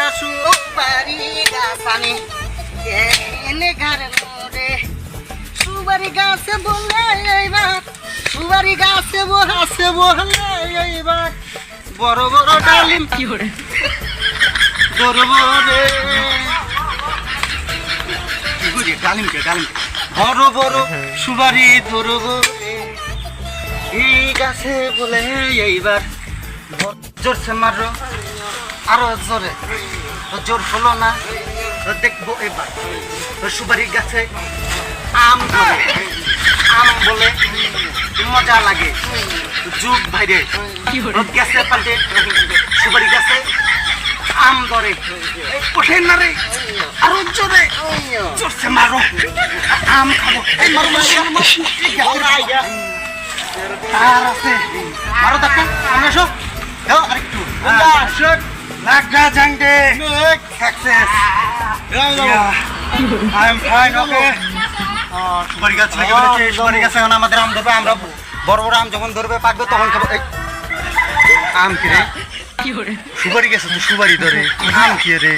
একটা সুপারি গাছ আনি এনে ঘরে রে সুপারি গাছে বলে এইবার সুপারি গাছে বলে এইবার বড় বড় ডালিম কি করে ধরবো রে কি করি ডালিমকে বড় বড় সুপারি ধরবো রে এই গাছে বলে এইবার জোরছে মারো আরো জোরে জোর হলো না দেখবো এবার সুপারি গাছে আম ধরে আম বলে মজা লাগে যুগ ভাইরে কি করে গেছে পাল্টে সুপারি গাছে আম ধরে ওঠে না রে আরো জোরে জোরছে মারো আম খাবো এই মারো আর আছে মারো দেখা সামনে এসো আরেকটু লাগা জাঙ্গে success I am fine okay সুপারি গাছ লাগে বলেছে সুপারি গাছে এখন আমাদের আম ধরবে আমরা বড় বড় আম যখন ধরবে পাকবে তখন খাবো এই আম কি রে কি করে সুপারি গাছে তো সুপারি ধরে আম কি রে